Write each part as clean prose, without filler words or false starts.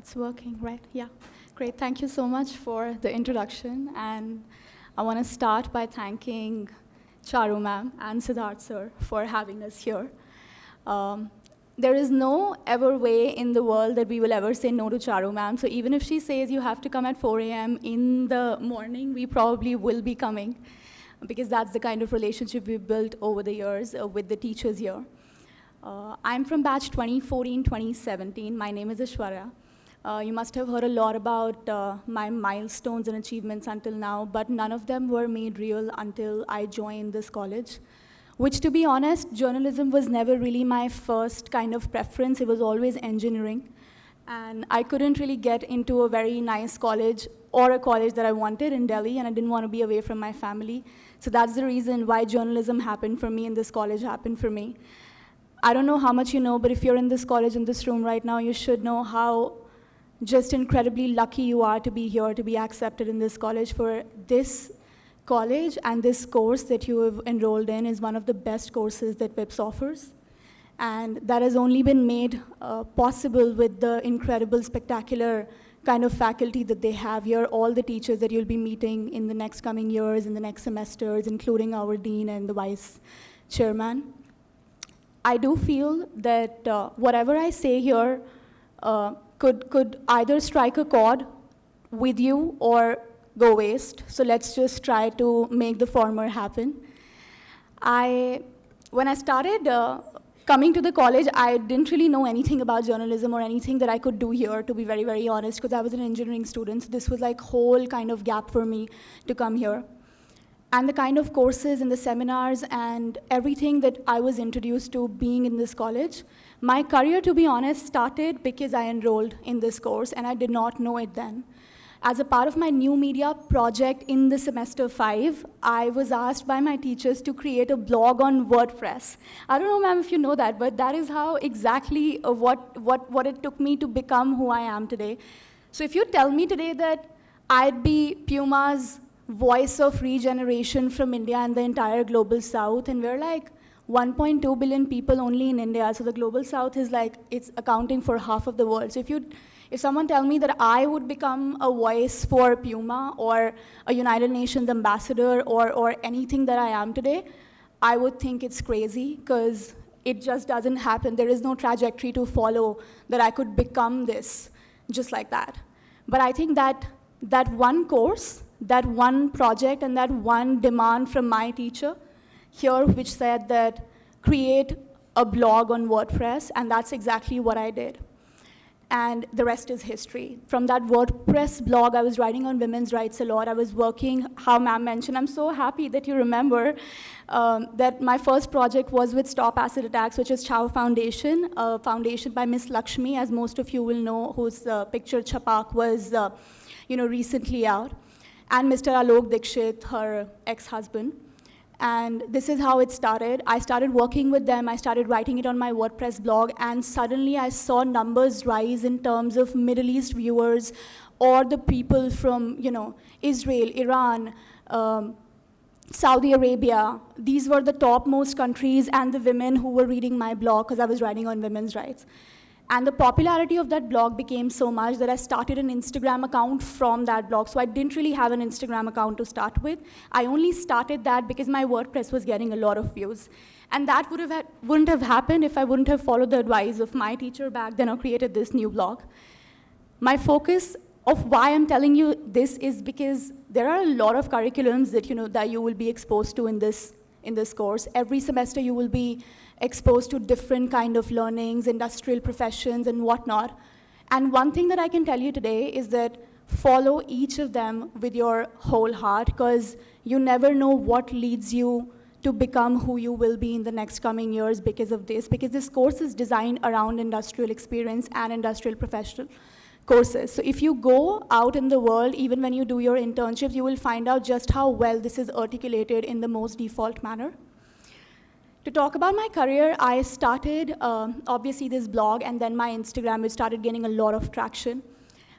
It's working, right? Yeah. Great. Thank you so much for the introduction. And I want to start by thanking Charu ma'am and Siddharth sir for having us here. Um, there is no ever way in the world that we will ever say no to Charu ma'am. So even if she says you have to come at 4 a.m. in the morning, we probably will be coming because that's the kind of relationship we've built over the years with the teachers here. I'm from batch 2014-2017. My name is Aishwarya. You must have heard a lot about my milestones and achievements until now, but none of them were made real until I joined this college. Which, to be honest, journalism was never really my first kind of preference. It was always engineering. And I couldn't really get into a very nice college or a college that I wanted in Delhi, and I didn't want to be away from my family. So that's the reason why journalism happened for me and this college happened for me. I don't know how much you know, but if you're in this college, in this room right now, you should know how just incredibly lucky you are to be here, to be accepted in this college. For this college and this course that you have enrolled in is one of the best courses that WIPS offers. And that has only been made possible with the incredible, spectacular kind of faculty that they have here, all the teachers that you'll be meeting in the next coming years, in the next semesters, including our dean and the vice chairman. I do feel that whatever I say here could either strike a chord with you or go waste. So let's just try to make the former happen. When I started coming to the college, I didn't really know anything about journalism or anything that I could do here, to be very, very honest, because I was an engineering student. So this was like whole kind of gap for me to come here. And the kind of courses and the seminars and everything that I was introduced to being in this college, my career, to be honest, started because I enrolled in this course, and I did not know it then. As a part of my new media project in the semester 5, I was asked by my teachers to create a blog on WordPress. I don't know, ma'am, if you know that, but that is how exactly what it took me to become who I am today. So if you tell me today that I'd be Puma's voice of regeneration from India and the entire global south, and we're like 1.2 billion people only in India, so the global south is like, it's accounting for half of the world. So if someone tell me that I would become a voice for Puma or a United Nations ambassador or anything that I am today, I would think it's crazy, because it just doesn't happen. There is no trajectory to follow that I could become this just like that. But I think that one course, that one project, and that one demand from my teacher here, which said that create a blog on WordPress, and that's exactly what I did. And the rest is history. From that WordPress blog, I was writing on women's rights a lot. I was working, how ma'am mentioned, I'm so happy that you remember that my first project was with Stop Acid Attacks, which is Chow Foundation, a foundation by Miss Lakshmi, as most of you will know, whose picture Chapak was recently out, and Mr. Alok Dikshit, her ex-husband. And this is how it started. I started working with them. I started writing it on my WordPress blog, and suddenly I saw numbers rise in terms of Middle East viewers or the people from, Israel, Iran, Saudi Arabia. These were the topmost countries and the women who were reading my blog, because I was writing on women's rights. And the popularity of that blog became so much that I started an Instagram account from that blog. So I didn't really have an Instagram account to start with. I only started that because my WordPress was getting a lot of views. And that wouldn't have happened if I wouldn't have followed the advice of my teacher back then or created this new blog. My focus of why I'm telling you this is because there are a lot of curriculums that you will be exposed to in this course. Every semester you will be exposed to different kind of learnings, industrial professions and whatnot. And one thing that I can tell you today is that follow each of them with your whole heart, because you never know what leads you to become who you will be in the next coming years because of this, because this course is designed around industrial experience and industrial professional courses. So if you go out in the world, even when you do your internships, you will find out just how well this is articulated in the most default manner. To talk about my career, I started, obviously, this blog, and then my Instagram, which started gaining a lot of traction.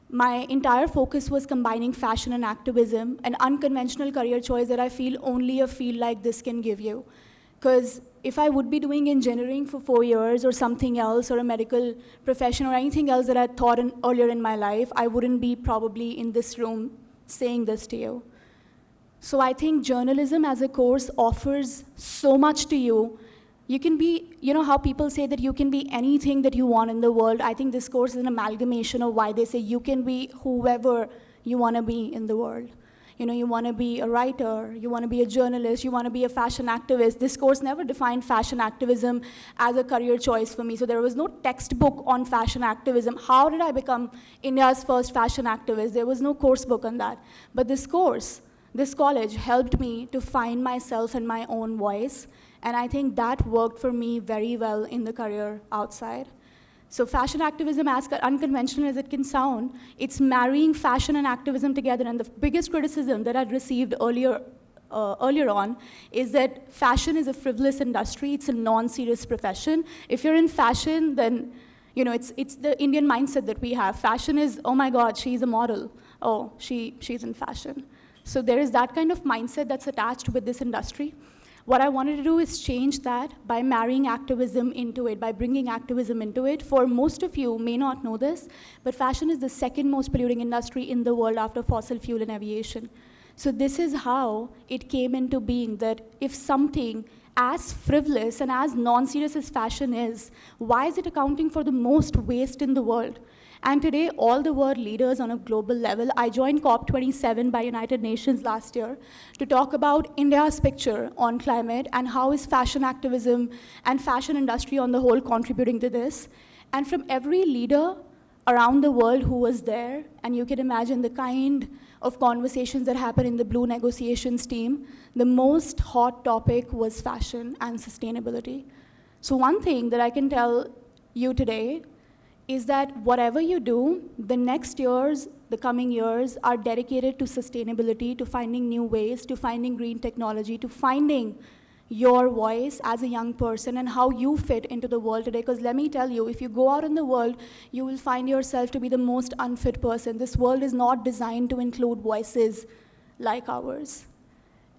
My entire focus was combining fashion and activism, an unconventional career choice that I feel only a field like this can give you. Because if I would be doing engineering for 4 years or something else, or a medical profession or anything else that I thought earlier in my life, I wouldn't be probably in this room saying this to you. So I think journalism as a course offers so much to you. You can be, you know how people say that you can be anything that you want in the world? I think this course is an amalgamation of why they say you can be whoever you want to be in the world. You know, you want to be a writer, you want to be a journalist, you want to be a fashion activist. This course never defined fashion activism as a career choice for me. So there was no textbook on fashion activism. How did I become India's first fashion activist? There was no course book on that. But this course, this college helped me to find myself and my own voice. And I think that worked for me very well in the career outside. So fashion activism, as unconventional as it can sound, it's marrying fashion and activism together. And the biggest criticism that I'd received earlier on is that fashion is a frivolous industry. It's a non-serious profession. If you're in fashion, then you know it's the Indian mindset that we have. Fashion is, oh my God, she's a model. Oh, she's in fashion. So there is that kind of mindset that's attached with this industry. What I wanted to do is change that by marrying activism into it, by bringing activism into it. For most of you may not know this, but fashion is the second most polluting industry in the world after fossil fuel and aviation. So this is how it came into being, that if something as frivolous and as non-serious as fashion is, why is it accounting for the most waste in the world? And today, all the world leaders on a global level, I joined COP27 by United Nations last year to talk about India's picture on climate and how is fashion activism and fashion industry on the whole contributing to this. And from every leader around the world who was there, and you can imagine the kind of conversations that happen in the Blue negotiations team, the most hot topic was fashion and sustainability. So one thing that I can tell you today is that whatever you do, the next years, the coming years are dedicated to sustainability, to finding new ways, to finding green technology, to finding your voice as a young person and how you fit into the world today. Because let me tell you, if you go out in the world, you will find yourself to be the most unfit person. This world is not designed to include voices like ours.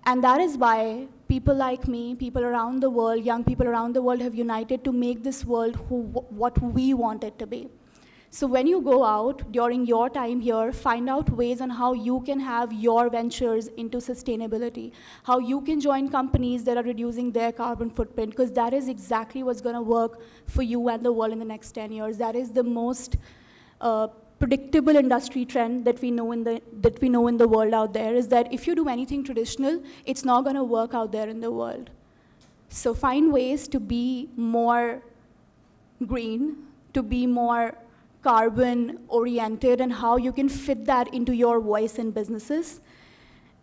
And that is why people like me, people around the world, young people around the world have united to make this world what we want it to be. So when you go out during your time here, find out ways on how you can have your ventures into sustainability, how you can join companies that are reducing their carbon footprint, because that is exactly what's going to work for you and the world in the next 10 years. That is the most predictable industry trend that we know in the world out there, is that if you do anything traditional, it's not going to work out there in the world. So find ways to be more green, to be more carbon oriented, and how you can fit that into your voice in businesses.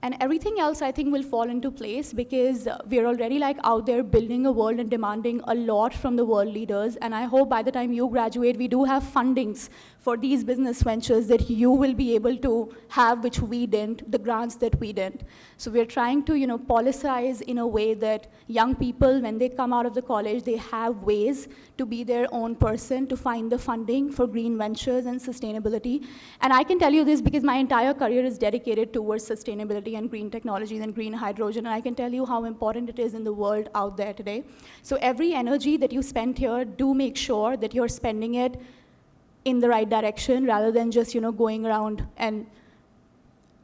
And everything else, I think, will fall into place because we're already like out there building a world and demanding a lot from the world leaders. And I hope by the time you graduate, we do have fundings for these business ventures that you will be able to have, which we didn't, the grants that we didn't. So we're trying to, policize in a way that young people, when they come out of the college, they have ways to be their own person, to find the funding for green ventures and sustainability. And I can tell you this because my entire career is dedicated towards sustainability and green technologies and green hydrogen, and I can tell you how important it is in the world out there today. So every energy that you spend here, do make sure that you're spending it in the right direction rather than just, going around and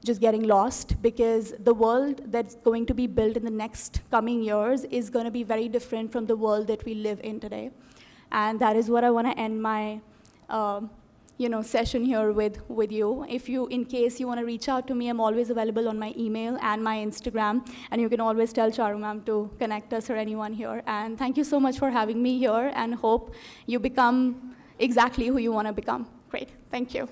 just getting lost, because the world that's going to be built in the next coming years is going to be very different from the world that we live in today. And that is what I want to end my session here with you. In case you want to reach out to me, I'm always available on my email and my Instagram, and you can always tell Charu ma'am to connect us or anyone here. And thank you so much for having me here, and hope you become exactly who you want to become. Great, thank you.